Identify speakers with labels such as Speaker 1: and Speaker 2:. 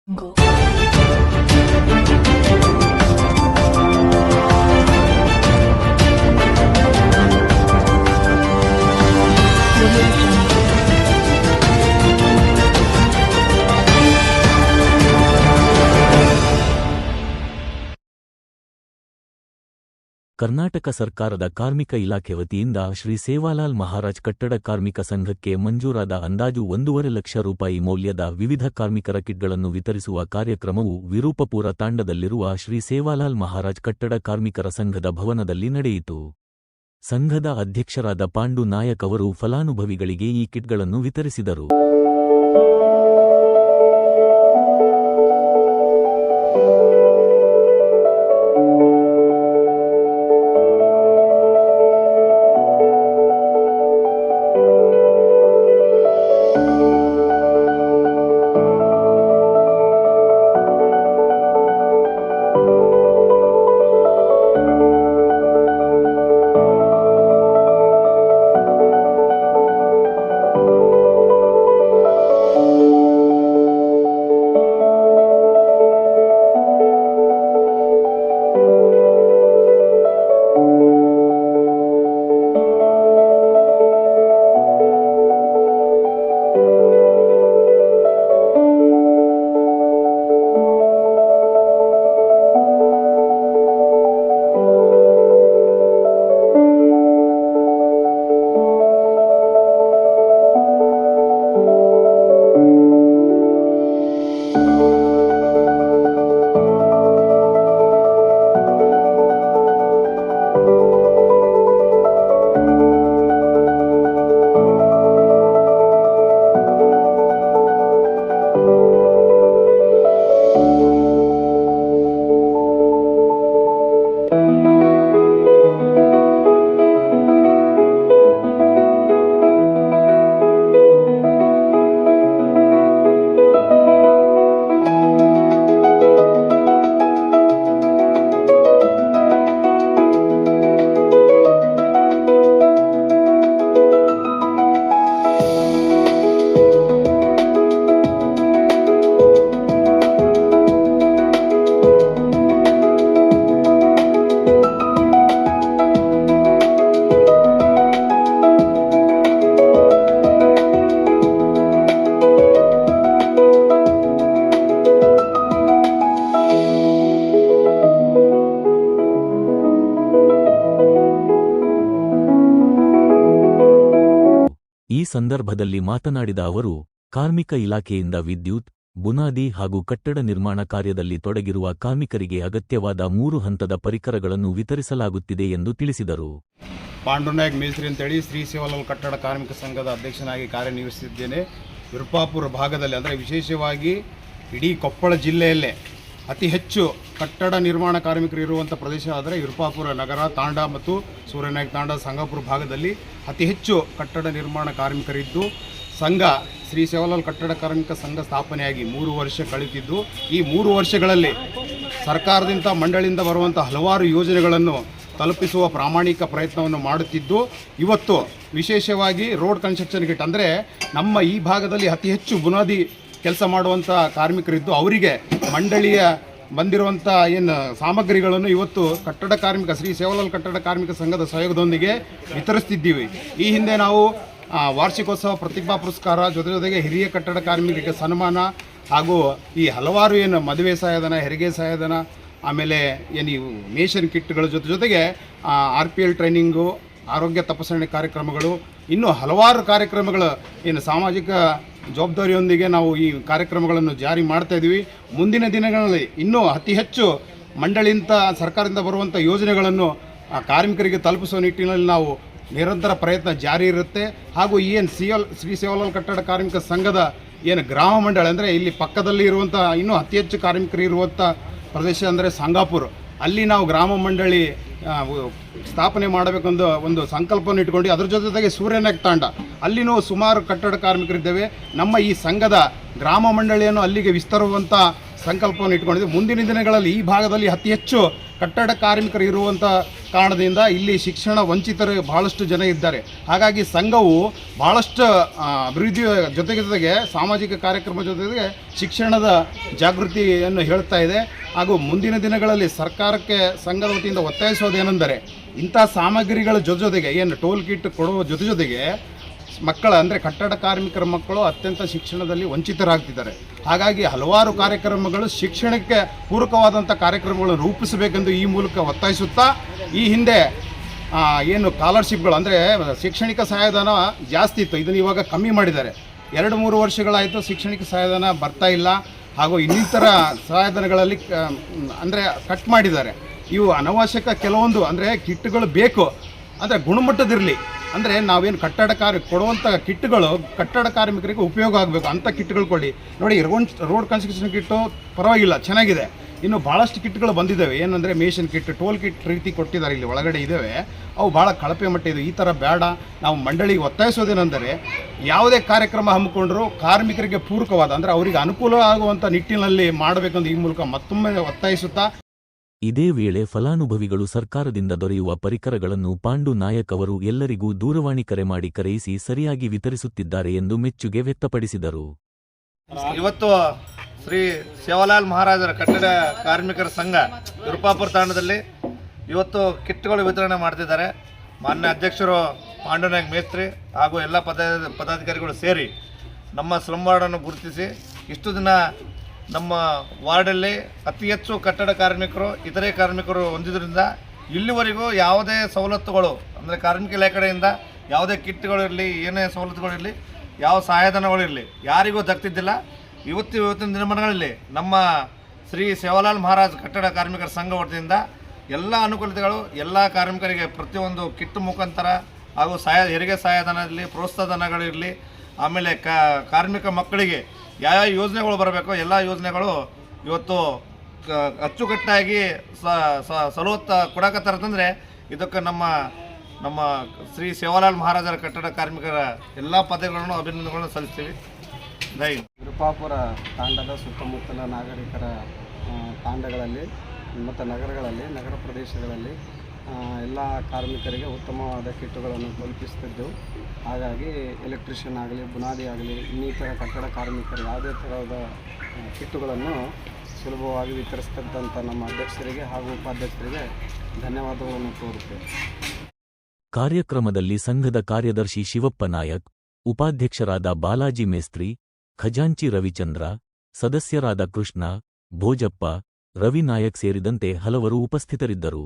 Speaker 1: Go.
Speaker 2: Karnataka ಸರ್ಕಾರದ ಕಾರ್ಮಿಕ ಇಲಾಖೆ ವತಿಯಿಂದ ಶ್ರೀ ಸೇವಾಲಾಲ್ ಮಹಾರಾಜ್ ಕಟ್ಟಡ ಕಾರ್ಮಿಕ ಸಂಘಕ್ಕೆ ಮಂಜೂರಾದ ಅಂದಾಜು 1.5 ಲಕ್ಷ ರೂಪಾಯಿ ಮೌಲ್ಯದ ವಿವಿಧ ಕಾರ್ಮಿಕರ ಕಿಟ್ಗಳನ್ನು ವಿತರಿಸುವ ಕಾರ್ಯಕ್ರಮವು ವಿರೂಪಪುರ ತಾಂಡದಲ್ಲಿರುವ ಶ್ರೀ ಸೇವಾಲಾಲ್ ಮಹಾರಾಜ್ ಕಟ್ಟಡ ಕಾರ್ಮಿಕರ ಸಂಘದ ಭವನದಲ್ಲಿ ನಡೆಯಿತು. ಸಂಘದ ಅಧ್ಯಕ್ಷರಾದ ಪಾಂಡು ನಾಯಕ್ ಅವರು ಫಲಾನುಭವಿಗಳಿಗೆ ಈ ಕಿಟ್ಗಳನ್ನು ವಿತರಿಸಿದರು. ಈ ಸಂದರ್ಭದಲ್ಲಿ ಮಾತನಾಡಿದ ಅವರು, ಕಾರ್ಮಿಕ ಇಲಾಖೆಯಿಂದ ವಿದ್ಯುತ್, ಬುನಾದಿ ಹಾಗೂ ಕಟ್ಟಡ ನಿರ್ಮಾಣ ಕಾರ್ಯದಲ್ಲಿ ತೊಡಗಿರುವ ಕಾರ್ಮಿಕರಿಗೆ ಅಗತ್ಯವಾದ 3 ಹಂತದ ಪರಿಕರಗಳನ್ನು ವಿತರಿಸಲಾಗುತ್ತಿದೆ ಎಂದು ತಿಳಿಸಿದರು.
Speaker 3: ಪಾಂಡುನಾಯಕ್ ಮೇಸ್ತ್ರಿ ಅಂತೇಳಿ ಶ್ರೀ ಸೇವಾಲಾಲ್ ಕಟ್ಟಡ ಕಾರ್ಮಿಕ ಸಂಘದ ಅಧ್ಯಕ್ಷನಾಗಿ ಕಾರ್ಯನಿರ್ವಹಿಸುತ್ತಿದ್ದೇನೆ. ವಿರುಪಾಪುರ ಭಾಗದಲ್ಲಿ ಅಂದರೆ ವಿಶೇಷವಾಗಿ ಇಡೀ ಕೊಪ್ಪಳ ಜಿಲ್ಲೆಯಲ್ಲೇ ಅತಿ ಹೆಚ್ಚು ಕಟ್ಟಡ ನಿರ್ಮಾಣ ಕಾರ್ಮಿಕರು ಇರುವಂಥ ಪ್ರದೇಶ ಆದರೆ ವಿರುಪಾಪುರ ನಗರ, ತಾಂಡ ಮತ್ತು ಸೂರ್ಯನಾಯಕ್ ತಾಂಡ, ಸಂಗಾಪುರ ಭಾಗದಲ್ಲಿ ಅತಿ ಹೆಚ್ಚು ಕಟ್ಟಡ ನಿರ್ಮಾಣ ಕಾರ್ಮಿಕರಿದ್ದು ಸಂಘ ಶ್ರೀ ಸೇವಾಲಾಲ್ ಕಟ್ಟಡ ಕಾರ್ಮಿಕ ಸಂಘ ಸ್ಥಾಪನೆಯಾಗಿ 3 ವರ್ಷ ಕಳೆದಿದ್ದು ಈ 3 ವರ್ಷಗಳಲ್ಲಿ ಸರ್ಕಾರದಿಂದ ಮಂಡಳಿಯಿಂದ ಬರುವಂಥ ಹಲವಾರು ಯೋಜನೆಗಳನ್ನು ತಲುಪಿಸುವ ಪ್ರಾಮಾಣಿಕ ಪ್ರಯತ್ನವನ್ನು ಮಾಡುತ್ತಿದ್ದು ಇವತ್ತು ವಿಶೇಷವಾಗಿ ರೋಡ್ ಕನ್ಸ್ಟ್ರಕ್ಷನ್ ಕಿಟ್ ಅಂದರೆ ನಮ್ಮ ಈ ಭಾಗದಲ್ಲಿ ಅತಿ ಹೆಚ್ಚು ಬುನಾದಿ ಕೆಲಸ ಮಾಡುವಂಥ ಕಾರ್ಮಿಕರಿದ್ದು ಅವರಿಗೆ ಮಂಡಳಿಯ ಬಂದಿರುವಂಥ ಏನು ಸಾಮಗ್ರಿಗಳನ್ನು ಇವತ್ತು ಕಟ್ಟಡ ಕಾರ್ಮಿಕ ಶ್ರೀ ಸೇವಾಲಾಲ್ ಕಟ್ಟಡ ಕಾರ್ಮಿಕ ಸಂಘದ ಸಹಯೋಗದೊಂದಿಗೆ ವಿತರಿಸ್ತಿದ್ದೀವಿ. ಈ ಹಿಂದೆ ನಾವು ವಾರ್ಷಿಕೋತ್ಸವ ಪ್ರತಿಭಾ ಪುರಸ್ಕಾರ ಜೊತೆಗೆ ಹಿರಿಯ ಕಟ್ಟಡ ಕಾರ್ಮಿಕರಿಗೆ ಸನ್ಮಾನ ಹಾಗೂ ಈ ಹಲವಾರು ಏನು ಮದುವೆ ಸಹಾಯಧನ, ಹೆರಿಗೆ ಸಹಾಯಧನ, ಆಮೇಲೆ ಏನು ಮೇಷನ್ ಕಿಟ್ಗಳ ಜೊತೆಗೆ RPL ಟ್ರೈನಿಂಗು, ಆರೋಗ್ಯ ತಪಾಸಣೆ ಕಾರ್ಯಕ್ರಮಗಳು, ಇನ್ನೂ ಹಲವಾರು ಕಾರ್ಯಕ್ರಮಗಳು ಏನು ಸಾಮಾಜಿಕ ಜವಾಬ್ದಾರಿಯೊಂದಿಗೆ ನಾವು ಈ ಕಾರ್ಯಕ್ರಮಗಳನ್ನು ಜಾರಿ ಮಾಡ್ತಾ ಇದ್ದೀವಿ. ಮುಂದಿನ ದಿನಗಳಲ್ಲಿ ಇನ್ನೂ ಅತಿ ಹೆಚ್ಚು ಮಂಡಳಿಯಿಂದ ಸರ್ಕಾರದಿಂದ ಬರುವಂಥ ಯೋಜನೆಗಳನ್ನು ಕಾರ್ಮಿಕರಿಗೆ ತಲುಪಿಸುವ ನಿಟ್ಟಿನಲ್ಲಿ ನಾವು ನಿರಂತರ ಪ್ರಯತ್ನ ಜಾರಿ ಇರುತ್ತೆ. ಹಾಗೂ ಏನು ಶ್ರೀ ಸೇವಾಲಾಲ್ ಕಟ್ಟಡ ಕಾರ್ಮಿಕ ಸಂಘದ ಏನು ಗ್ರಾಮ ಮಂಡಳಿ ಅಂದರೆ ಇಲ್ಲಿ ಪಕ್ಕದಲ್ಲಿ ಇರುವಂಥ ಇನ್ನೂ ಅತಿ ಹೆಚ್ಚು ಕಾರ್ಮಿಕರು ಇರುವಂಥ ಪ್ರದೇಶ ಅಂದರೆ ಸಂಗಾಪುರ, ಅಲ್ಲಿ ನಾವು ಗ್ರಾಮ ಮಂಡಳಿ ಸ್ಥಾಪನೆ ಮಾಡಬೇಕೆಂದು ಒಂದು ಸಂಕಲ್ಪವನ್ನು ಇಟ್ಕೊಂಡು ಅದರ ಜೊತೆಗೆ ಸೂರ್ಯನಾಯಕ್ ತಾಂಡ ಅಲ್ಲಿನೂ ಸುಮಾರು ಕಟ್ಟಡ ಕಾರ್ಮಿಕರಿದ್ದೇವೆ. ನಮ್ಮ ಈ ಸಂಘದ ಗ್ರಾಮ ಮಂಡಳಿಯನ್ನು ಅಲ್ಲಿಗೆ ವಿಸ್ತರಿಸುವಂಥ ಸಂಕಲ್ಪವನ್ನು ಇಟ್ಕೊಂಡಿದ್ದೀವಿ. ಮುಂದಿನ ದಿನಗಳಲ್ಲಿ ಈ ಭಾಗದಲ್ಲಿ ಅತಿ ಹೆಚ್ಚು ಕಟ್ಟಡ ಕಾರ್ಮಿಕರು ಇರುವಂಥ ಕಾರಣದಿಂದ ಇಲ್ಲಿ ಶಿಕ್ಷಣ ವಂಚಿತರು ಬಹಳಷ್ಟು ಜನ ಇದ್ದಾರೆ. ಹಾಗಾಗಿ ಸಂಘವು ಬಹಳಷ್ಟು ಅಭಿವೃದ್ಧಿಯ ಜೊತೆಗೆ ಸಾಮಾಜಿಕ ಕಾರ್ಯಕ್ರಮ ಜೊತೆಗೆ ಶಿಕ್ಷಣದ ಜಾಗೃತಿಯನ್ನು ಹೇಳ್ತಾ ಇದೆ. ಹಾಗೂ ಮುಂದಿನ ದಿನಗಳಲ್ಲಿ ಸರ್ಕಾರಕ್ಕೆ ಸಂಘದ ವತಿಯಿಂದ ಒತ್ತಾಯಿಸೋದೇನೆಂದರೆ ಇಂಥ ಸಾಮಗ್ರಿಗಳ ಜೊತೆಗೆ ಏನು ಟೋಲ್ ಕಿಟ್ ಕೊಡುವ ಜೊತೆಗೆ ಅಂದರೆ ಕಟ್ಟಡ ಕಾರ್ಮಿಕರ ಮಕ್ಕಳು ಅತ್ಯಂತ ಶಿಕ್ಷಣದಲ್ಲಿ ವಂಚಿತರಾಗ್ತಿದ್ದಾರೆ. ಹಾಗಾಗಿ ಹಲವಾರು ಕಾರ್ಯಕ್ರಮಗಳು ಶಿಕ್ಷಣಕ್ಕೆ ಪೂರಕವಾದಂಥ ಕಾರ್ಯಕ್ರಮಗಳನ್ನು ರೂಪಿಸಬೇಕೆಂದು ಈ ಮೂಲಕ ಒತ್ತಾಯಿಸುತ್ತಾ, ಈ ಹಿಂದೆ ಏನು ಸ್ಕಾಲರ್ಶಿಪ್ಗಳು ಅಂದರೆ ಶೈಕ್ಷಣಿಕ ಸಹಾಯಧನ ಜಾಸ್ತಿ ಇತ್ತು, ಇದನ್ನು ಇವಾಗ ಕಮ್ಮಿ ಮಾಡಿದ್ದಾರೆ. 2-3 ವರ್ಷಗಳಾಯಿತು ಶೈಕ್ಷಣಿಕ ಸಹಾಯಧನ ಬರ್ತಾ ಇಲ್ಲ. ಹಾಗೂ ಇನ್ನಿತರ ಸಹಾಯಧನಗಳಲ್ಲಿ ಅಂದರೆ ಕಟ್ ಮಾಡಿದ್ದಾರೆ. ಇವು ಅನವಶ್ಯಕ ಕೆಲವೊಂದು ಅಂದರೆ ಕಿಟ್ಗಳು ಬೇಕು, ಅಂದರೆ ಗುಣಮಟ್ಟದಿರಲಿ. ಅಂದರೆ ನಾವೇನು ಕೊಡುವಂಥ ಕಿಟ್ಗಳು ಕಟ್ಟಡ ಕಾರ್ಮಿಕರಿಗೆ ಉಪಯೋಗ ಆಗಬೇಕು ಅಂಥ ಕಿಟ್ಗಳು ಕೊಡಿ. ನೋಡಿ, ರೋಡ್ ಕನ್ಸ್ಟ್ರಕ್ಷನ್ ಕಿಟ್ಟು ಪರವಾಗಿಲ್ಲ, ಚೆನ್ನಾಗಿದೆ. ಇನ್ನು ಭಾಳಷ್ಟು ಕಿಟ್ಗಳು ಬಂದಿದ್ದಾವೆ. ಏನಂದರೆ ಮೇಷನ್ ಕಿಟ್, ಟೋಲ್ ಕಿಟ್ ರೀತಿ ಕೊಟ್ಟಿದ್ದಾರೆ, ಇಲ್ಲಿ ಒಳಗಡೆ ಇದ್ದಾವೆ. ಅವು ಭಾಳ ಕಳಪೆ ಮಟ್ಟ ಇದೆ. ಈ ಥರ ಬೇಡ. ನಾವು ಮಂಡಳಿಗೆ ಒತ್ತಾಯಿಸೋದೇನೆಂದರೆ ಯಾವುದೇ ಕಾರ್ಯಕ್ರಮ ಹಮ್ಮಿಕೊಂಡ್ರೂ ಕಾರ್ಮಿಕರಿಗೆ ಪೂರಕವಾದ ಅಂದರೆ ಅವರಿಗೆ ಅನುಕೂಲ ಆಗುವಂಥ ನಿಟ್ಟಿನಲ್ಲಿ ಮಾಡಬೇಕೆಂದು ಈ ಮೂಲಕ ಮತ್ತೊಮ್ಮೆ ಒತ್ತಾಯಿಸುತ್ತಾ,
Speaker 2: ಇದೇ ವೇಳೆ ಫಲಾನುಭವಿಗಳು ಸರ್ಕಾರದಿಂದ ದೊರೆಯುವ ಪರಿಕರಗಳನ್ನು ಪಾಂಡು ನಾಯಕ್ ಅವರು ಎಲ್ಲರಿಗೂ ದೂರವಾಣಿ ಕರೆ ಮಾಡಿ ಕರೆಯಿಸಿ ಸರಿಯಾಗಿ ವಿತರಿಸುತ್ತಿದ್ದಾರೆ ಎಂದು ಮೆಚ್ಚುಗೆ ವ್ಯಕ್ತಪಡಿಸಿದರು.
Speaker 1: ಇವತ್ತು ಶ್ರೀ ಸೇವಾಲಾಲ್ ಮಹಾರಾಜರ ಕಟ್ಟಡ ಕಾರ್ಮಿಕರ ಸಂಘ ವಿರುಪಾಪುರ ತಾಂಡದಲ್ಲಿ ಇವತ್ತು ಕಿಟ್ಗಳು ವಿತರಣೆ ಮಾಡ್ತಿದ್ದಾರೆ. ಮಾನ್ಯ ಅಧ್ಯಕ್ಷರು ಪಾಂಡುನಾಯಕ್ ಮೇಸ್ತ್ರಿ ಹಾಗೂ ಎಲ್ಲ ಪದಾಧಿಕಾರಿಗಳು ಸೇರಿ ನಮ್ಮ ಸ್ಲಮ್ ವಾರ್ಡನ್ನು ಗುರುತಿಸಿ ಇಷ್ಟು ದಿನ ನಮ್ಮ ವಾರ್ಡಲ್ಲಿ ಅತಿ ಹೆಚ್ಚು ಕಟ್ಟಡ ಕಾರ್ಮಿಕರು ಇತರೆ ಕಾರ್ಮಿಕರು ಹೊಂದಿದ್ದರಿಂದ ಇಲ್ಲಿವರೆಗೂ ಯಾವುದೇ ಸವಲತ್ತುಗಳು ಅಂದರೆ ಕಾರ್ಮಿಕ ಇಲಾಖೆಯಿಂದ ಯಾವುದೇ ಕಿಟ್ಗಳಿರಲಿ, ಏನೇ ಸವಲತ್ತುಗಳಿರಲಿ, ಯಾವ ಸಹಾಯಧನಗಳಿರಲಿ ಯಾರಿಗೂ ದಕ್ತಿದ್ದಿಲ್ಲ. ಇವತ್ತಿನ ದಿನಮಾನಗಳಲ್ಲಿ ನಮ್ಮ ಶ್ರೀ ಸೇವಾಲಾಲ್ ಮಹಾರಾಜ್ ಕಟ್ಟಡ ಕಾರ್ಮಿಕರ ಸಂಘ ವತಿಯಿಂದ ಎಲ್ಲ ಅನುಕೂಲತೆಗಳು ಎಲ್ಲ ಕಾರ್ಮಿಕರಿಗೆ ಪ್ರತಿಯೊಂದು ಕಿಟ್ ಮುಖಾಂತರ ಹಾಗೂ ಹೆರಿಗೆ ಸಹಾಯಧನ ಇರಲಿ, ಪ್ರೋತ್ಸಾಹ ಧನಗಳಿರಲಿ, ಆಮೇಲೆ ಕಾರ್ಮಿಕ ಮಕ್ಕಳಿಗೆ ಯಾವ ಯೋಜನೆಗಳು ಬರಬೇಕೋ ಎಲ್ಲ ಯೋಜನೆಗಳು ಇವತ್ತು ಅಚ್ಚುಕಟ್ಟಾಗಿ ಸವಲತ್ತ ಕೊಡಕತ್ತಾರಂತಂದರೆ ಇದಕ್ಕೆ ನಮ್ಮ ಶ್ರೀ ಸೇವಾಲಾಲ್ ಮಹಾರಾಜರ ಕಟ್ಟಡ ಕಾರ್ಮಿಕರ ಎಲ್ಲ ಪದಗಳನ್ನು ಅಭಿನಂದನೆಗಳನ್ನು ಸಲ್ಲಿಸ್ತೀವಿ.
Speaker 4: ವಿರುಪಾಪುರ ತಾಂಡದ ಸುತ್ತಮುತ್ತಲ ನಾಗರಿಕರ ತಾಂಡಗಳಲ್ಲಿ ಮತ್ತು ನಗರಗಳಲ್ಲಿ, ನಗರ ಪ್ರದೇಶಗಳಲ್ಲಿ ಎಲ್ಲ ಕಾರ್ಮಿಕರಿಗೆ ಉತ್ತಮವಾದ ಕಿಟ್ಟುಗಳನ್ನು ತಲುಪಿಸ್ತಿದ್ದೆವು. ಹಾಗಾಗಿ ಎಲೆಕ್ಟ್ರಿಷಿಯನ್ ಆಗಲಿ, ಬುನಾದಿ ಆಗಲಿ, ಇನ್ನಿತರ ಕಟ್ಟಡ ಕಾರ್ಮಿಕರು ಯಾವುದೇ ಥರದ ಕಿಟ್ಟುಗಳನ್ನು ಸುಲಭವಾಗಿ ವಿತರಿಸ್ತಿದ್ದಂಥ ನಮ್ಮ ಅಧ್ಯಕ್ಷರಿಗೆ ಹಾಗೂ ಉಪಾಧ್ಯಕ್ಷರಿಗೆ ಧನ್ಯವಾದಗಳನ್ನು ಕೋರುತ್ತೇವೆ.
Speaker 2: ಕಾರ್ಯಕ್ರಮದಲ್ಲಿ ಸಂಘದ ಕಾರ್ಯದರ್ಶಿ ಶಿವಪ್ಪ ನಾಯಕ್, ಉಪಾಧ್ಯಕ್ಷರಾದ ಬಾಲಾಜಿ ಮೇಸ್ತ್ರಿ, ಖಜಾಂಚಿ ರವಿಚಂದ್ರ, ಸದಸ್ಯರಾದ ಕೃಷ್ಣ, ಭೋಜಪ್ಪ, ರವಿ ನಾಯಕ್ ಸೇರಿದಂತೆ ಹಲವರು ಉಪಸ್ಥಿತರಿದ್ದರು.